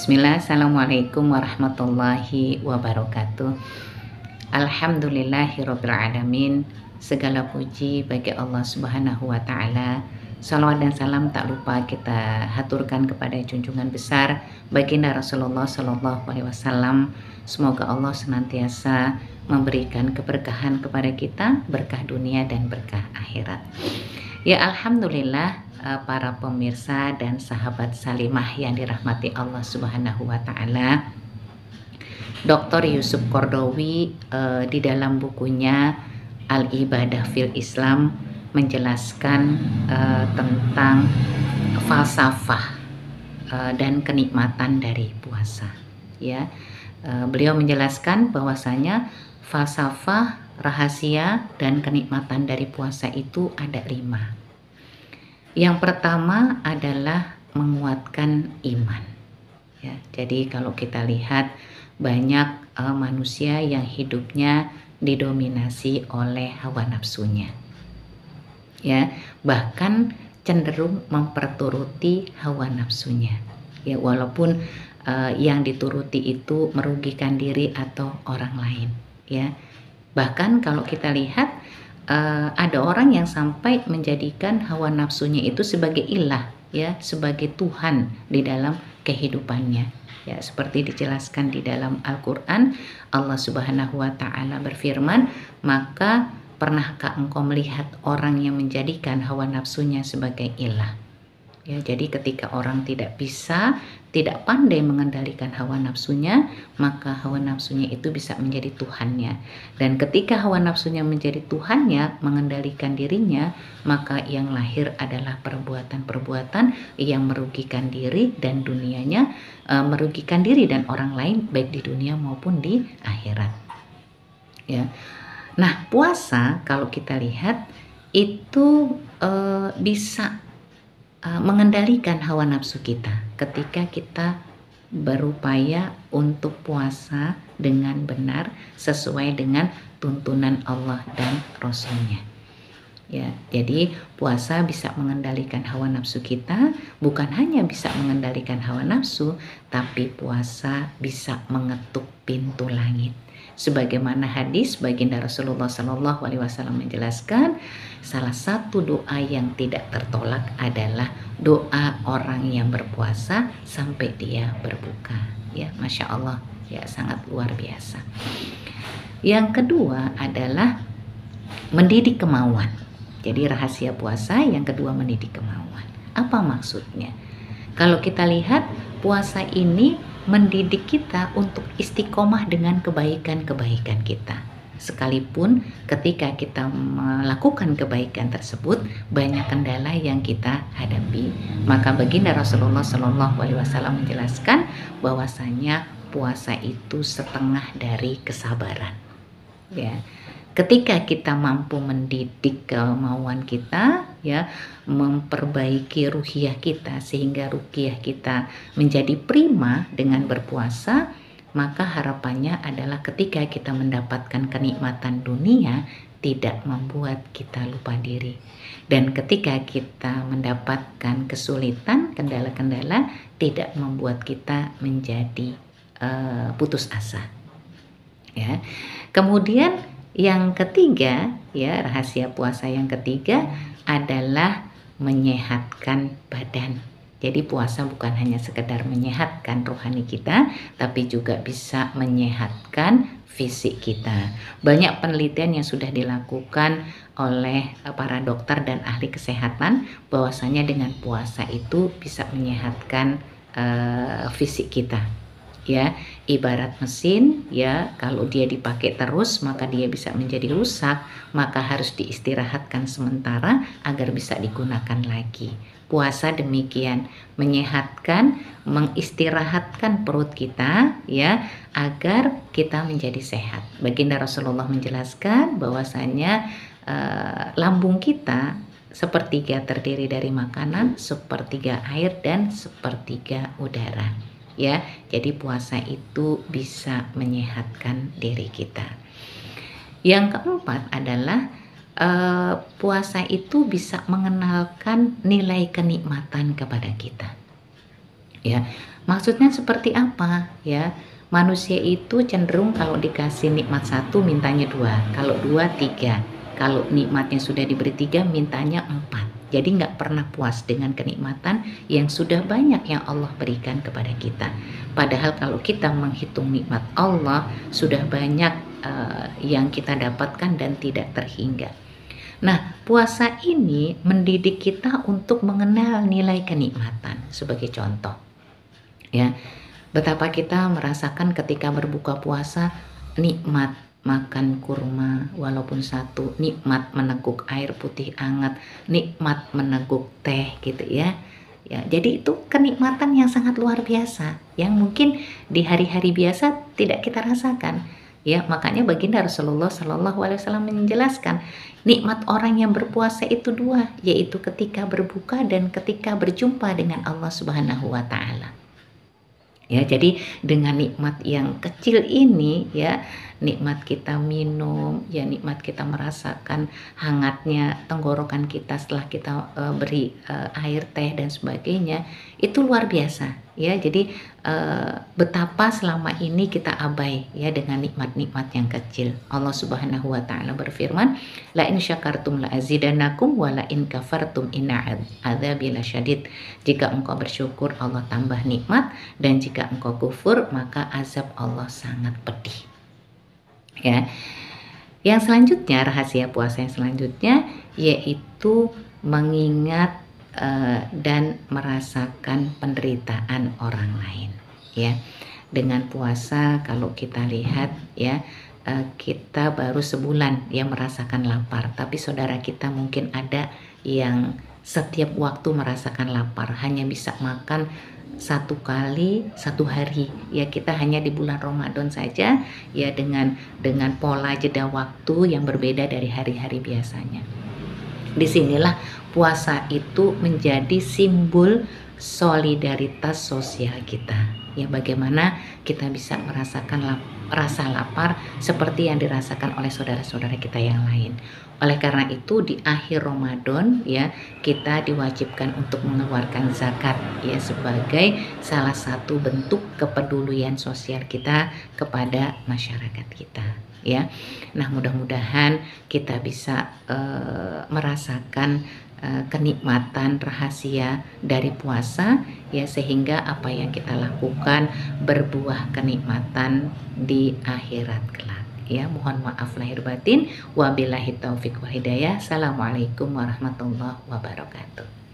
Bismillah, Assalamualaikum warahmatullahi wabarakatuh. Alhamdulillahirrabbilalamin. Segala puji bagi Allah subhanahu wa ta'ala. Salawat dan salam tak lupa kita haturkan kepada junjungan besar baginda Rasulullah Sallallahu Alaihi Wasallam. Semoga Allah senantiasa memberikan keberkahan kepada kita, berkah dunia dan berkah akhirat. Ya, Alhamdulillah, para pemirsa dan sahabat salimah yang dirahmati Allah Subhanahu wa Ta'ala, Dr. Yusuf Qaradawi di dalam bukunya Al-Ibadah fil Islam menjelaskan tentang falsafah dan kenikmatan dari puasa. Ya, beliau menjelaskan bahwasanya falsafah, rahasia dan kenikmatan dari puasa itu ada 5. Yang pertama adalah menguatkan iman. Ya, jadi kalau kita lihat banyak manusia yang hidupnya didominasi oleh hawa nafsunya. Ya, bahkan cenderung memperturuti hawa nafsunya. Ya, walaupun yang dituruti itu merugikan diri atau orang lain. Ya, bahkan kalau kita lihat ada orang yang sampai menjadikan hawa nafsunya itu sebagai ilah, ya, sebagai Tuhan di dalam kehidupannya. Ya, seperti dijelaskan di dalam Al-Qur'an, Allah Subhanahu wa Ta'ala berfirman, "Maka pernahkah engkau melihat orang yang menjadikan hawa nafsunya sebagai ilah?" Ya, jadi ketika orang tidak pandai mengendalikan hawa nafsunya, maka hawa nafsunya itu bisa menjadi Tuhannya. Dan ketika hawa nafsunya menjadi Tuhannya, mengendalikan dirinya, maka yang lahir adalah perbuatan-perbuatan yang merugikan diri dan dunianya, merugikan diri dan orang lain baik di dunia maupun di akhirat. Ya. Nah, puasa kalau kita lihat itu bisa mengendalikan hawa nafsu kita ketika kita berupaya untuk puasa dengan benar sesuai dengan tuntunan Allah dan Rasulnya. Ya, jadi puasa bisa mengendalikan hawa nafsu kita, bukan hanya bisa mengendalikan hawa nafsu, tapi puasa bisa mengetuk pintu langit. Sebagaimana hadis baginda Rasulullah Sallallahu Alaihi Wasallam menjelaskan, salah satu doa yang tidak tertolak adalah doa orang yang berpuasa sampai dia berbuka. Ya, Masya Allah, ya, sangat luar biasa. Yang kedua adalah mendidik kemauan. Jadi rahasia puasa yang kedua mendidik kemauan. Apa maksudnya? Kalau kita lihat puasa ini mendidik kita untuk istiqomah dengan kebaikan-kebaikan kita. Sekalipun ketika kita melakukan kebaikan tersebut banyak kendala yang kita hadapi, maka baginda Rasulullah Shallallahu Alaihi Wasallam menjelaskan bahwasanya puasa itu setengah dari kesabaran. Ya, ketika kita mampu mendidik kemauan kita, ya, memperbaiki ruhiyah kita sehingga ruhiyah kita menjadi prima dengan berpuasa, maka harapannya adalah ketika kita mendapatkan kenikmatan dunia tidak membuat kita lupa diri, dan ketika kita mendapatkan kesulitan, kendala-kendala tidak membuat kita menjadi putus asa. Ya, kemudian yang ketiga, ya, rahasia puasa yang ketiga adalah menyehatkan badan. Jadi puasa bukan hanya sekedar menyehatkan rohani kita, tapi juga bisa menyehatkan fisik kita. Banyak penelitian yang sudah dilakukan oleh para dokter dan ahli kesehatan bahwasanya dengan puasa itu bisa menyehatkan fisik kita. Ya, ibarat mesin, ya, kalau dia dipakai terus maka dia bisa menjadi rusak, maka harus diistirahatkan sementara agar bisa digunakan lagi. Puasa demikian, menyehatkan, mengistirahatkan perut kita, ya, agar kita menjadi sehat. Baginda Rasulullah menjelaskan bahwasanya lambung kita sepertiga terdiri dari makanan, sepertiga air dan sepertiga udara. Ya, jadi puasa itu bisa menyehatkan diri kita. Yang keempat adalah puasa itu bisa mengenalkan nilai kenikmatan kepada kita. ya. Maksudnya seperti apa ya? Manusia itu cenderung kalau dikasih nikmat satu mintanya dua, kalau dua tiga, kalau nikmatnya sudah diberi tiga mintanya empat. Jadi nggak pernah puas dengan kenikmatan yang sudah banyak yang Allah berikan kepada kita. Padahal kalau kita menghitung nikmat Allah sudah banyak yang kita dapatkan dan tidak terhingga. Nah, puasa ini mendidik kita untuk mengenal nilai kenikmatan. Sebagai contoh, ya, betapa kita merasakan ketika berbuka puasa nikmat makan kurma walaupun satu, nikmat meneguk air putih hangat, nikmat meneguk teh gitu ya. Ya, jadi itu kenikmatan yang sangat luar biasa yang mungkin di hari-hari biasa tidak kita rasakan. Ya, makanya baginda Rasulullah Shallallahu Alaihi Wasallam menjelaskan nikmat orang yang berpuasa itu dua, yaitu ketika berbuka dan ketika berjumpa dengan Allah Subhanahu Wa Taala. Ya, jadi dengan nikmat yang kecil ini ya, nikmat kita minum, ya nikmat kita merasakan hangatnya tenggorokan kita setelah kita beri air teh dan sebagainya, itu luar biasa ya. Jadi betapa selama ini kita abai ya dengan nikmat-nikmat yang kecil. Allah Subhanahu wa taala berfirman, la in syakartum la azidannakum wa la in kafartum inna adzabi lasyadid. Jika engkau bersyukur Allah tambah nikmat, dan jika engkau kufur maka azab Allah sangat pedih. Ya. Yang selanjutnya, rahasia puasa yang selanjutnya yaitu mengingat dan merasakan penderitaan orang lain ya. Dengan puasa kalau kita lihat ya, kita baru sebulan ya merasakan lapar, tapi saudara kita mungkin ada yang setiap waktu merasakan lapar, hanya bisa makan satu kali satu hari ya. Kita hanya di bulan Ramadan saja ya, dengan pola jeda waktu yang berbeda dari hari-hari biasanya. Disinilah puasa itu menjadi simbol solidaritas sosial kita ya, bagaimana kita bisa merasakan rasa lapar seperti yang dirasakan oleh saudara-saudara kita yang lain. Oleh karena itu di akhir Ramadan ya, kita diwajibkan untuk mengeluarkan zakat ya, sebagai salah satu bentuk kepedulian sosial kita kepada masyarakat kita ya. Nah, mudah-mudahan kita bisa merasakan kenikmatan rahasia dari puasa ya, sehingga apa yang kita lakukan berbuah kenikmatan di akhirat kelak ya. Mohon maaf lahir batin, wabillahi taufik wal hidayah. Assalamualaikum warahmatullahi wabarakatuh.